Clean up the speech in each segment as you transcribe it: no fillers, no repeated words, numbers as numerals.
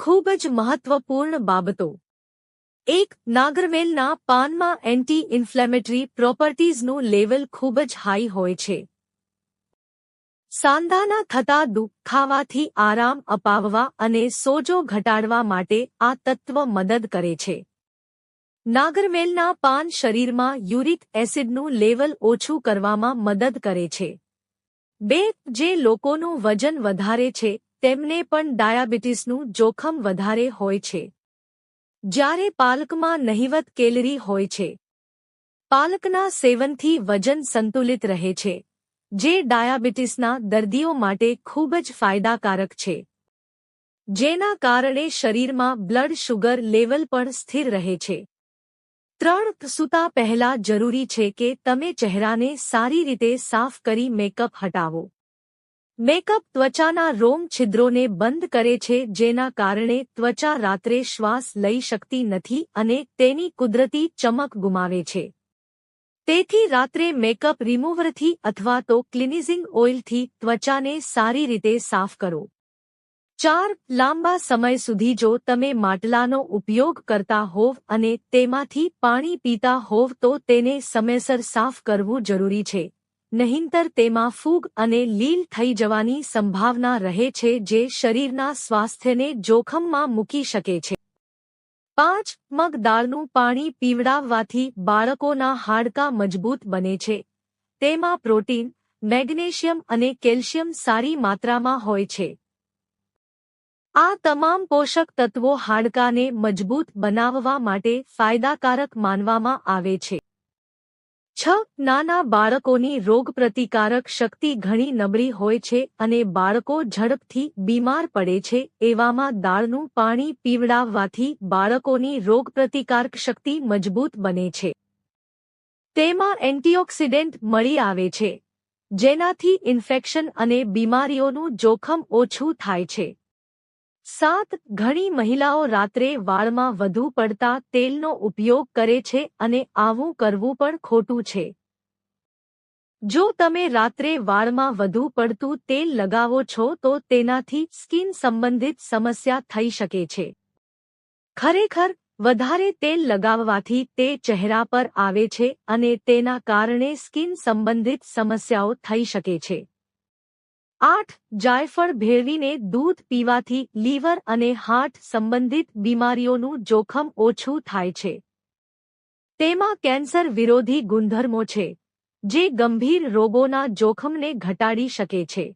ખૂબ જ મહત્વપૂર્ણ બાબતો. 1. નાગરવેલના પાનમાં એન્ટી ઇન્ફ્લેમેટરી પ્રોપર્ટીઝનું લેવલ ખૂબ જ હાઈ હોય છે. સાંધાના થતા દુખાવાથી આરામ અપાવવા અને સોજો ઘટાડવા માટે આ તત્વ મદદ કરે છે. નાગરવેલના પાન શરીરમાં યુરિક એસિડનું લેવલ ઓછું કરવામાં મદદ કરે છે. 2. જે લોકોનું વજન વધારે છે તેમને પણ ડાયાબિટીસનું જોખમ વધારે હોય છે. જ્યારે પાલકમાં નહિવત કેલરી હોય છે. પાલકના સેવનથી વજન સંતુલિત રહે છે, જે ડાયાબિટીસના દર્દીઓ માટે ખૂબ જ ફાયદાકારક છે. જેના કારણે શરીરમાં બ્લડ શુગર લેવલ પણ સ્થિર રહે છે. 3. સૂતા પહેલા જરૂરી છે કે તમે ચહેરાને સારી રીતે સાફ કરી મેકઅપ હટાવો. મેકઅપ ત્વચાના રોમ છિદ્રોને બંધ કરે છે, જેના કારણે ત્વચા રાત્રે શ્વાસ લઈ શકતી નથી અને તેની કુદરતી ચમક ગુમાવે છે. તેથી રાત્રે મેકઅપ રિમૂવરથી અથવા તો ક્લિન્ઝિંગ ઓઇલથી ત્વચાને સારી રીતે સાફ કરો. 4. લાંબા સમય સુધી જો તમે માટલાનો ઉપયોગ કરતા હોવ અને તેમાંથી પાણી પીતા હોવ તો તેને સમયસર સાફ કરવું જરૂરી છે. નહીંતર તેમાં ફૂગ અને લીલ થઈ જવાની સંભાવના રહે છે, જે શરીરના સ્વાસ્થ્યને જોખમમાં મૂકી શકે છે. 5. મગ દાળનું પાણી પીવડાવવાથી બાળકોના હાડકાં મજબૂત બને છે. તેમાં પ્રોટીન, મેગ્નેશિયમ અને કેલ્શિયમ સારી માત્રામાં હોય છે. આ તમામ પોષક તત્વો હાડકાને મજબૂત બનાવવા માટે ફાયદાકારક માનવામાં આવે છે. 6. નાના બાળકોની રોગપ્રતિકારક શક્તિ ઘણી નબળી હોય છે અને બાળકો ઝડપથી બીમાર પડે છે. એવામાં દાળનું પાણી પીવડાવવાથી બાળકોની રોગપ્રતિકારક શક્તિ મજબૂત બને છે. તેમાં એન્ટીઓક્સિડન્ટ મળી આવે છે, જેનાથી ઇન્ફેક્શન અને બીમારીઓનું જોખમ ઓછું થાય છે. 7. ઘણી મહિલાઓ રાત્રે વાળમાં વધુ પડતા તેલનો ઉપયોગ કરે છે અને આવું કરવું પણ ખોટું છે. જો તમે રાત્રે વાળમાં વધુ પડતું તેલ લગાવો છો તો તેનાથી સ્કિન સંબંધિત સમસ્યા થઈ શકે છે. ખરેખર, વધારે તેલ લગાવવાથી તે ચહેરા પર આવે છે અને તેના કારણે સ્કિન સંબંધિત સમસ્યાઓ થઈ શકે છે. 8. જાયફળ ભેળવીને દૂધ પીવાથી લીવર અને હાર્ટ સંબંધિત બીમારીઓનું જોખમ ઓછું થાય છે. તેમાં કેન્સર વિરોધી ગુણધર્મો છે, જે ગંભીર રોગોના જોખમને ઘટાડી શકે છે.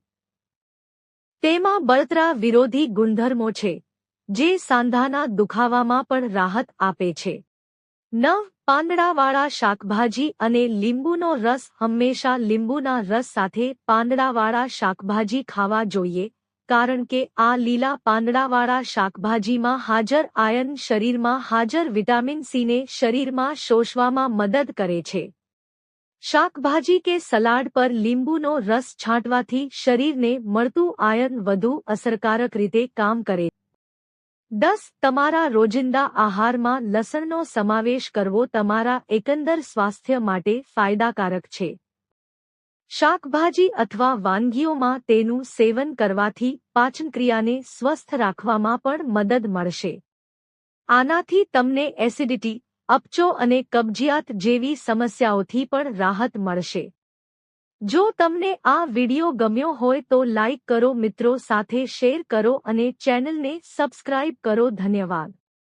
તેમાં બળતરા વિરોધી ગુણધર્મો છે, જે સાંધાના દુખાવામાં પણ રાહત આપે છે. 9. પાંદડાવાળા શાકભાજી અને લીંબુનો રસ હંમેશા લીંબુના રસ સાથે પાંદડાવાળા શાકભાજી ખાવા જોઈએ, કારણ કે આ લીલા પાંદડાવાળા શાકભાજીમાં હાજર આયર્ન શરીરમાં હાજર વિટામિન સીને શરીરમાં શોષવામાં મદદ કરે છે. શાકભાજી કે સલાડ પર લીંબુનો રસ છાંટવાથી શરીરને મળતું આયર્ન વધુ અસરકારક રીતે કામ કરે. 10. તમારા રોજિંદા આહારમાં લસણનો સમાવેશ કરવો તમારા એકંદર સ્વાસ્થ્ય માટે ફાયદાકારક છે. શાકભાજી અથવા વાનગીઓમાં તેનું સેવન કરવાથી પાચનક્રિયાને સ્વસ્થ રાખવામાં પણ મદદ મળશે. આનાથી તમને એસિડિટી, અપચો અને કબજિયાત જેવી સમસ્યાઓથી પણ રાહત મળશે. જો તમને આ વિડિયો ગમ્યો હોય તો લાઇક કરો, મિત્રો સાથે શેર કરો અને ચેનલને સબસ્ક્રાઇબ કરો. ધન્યવાદ.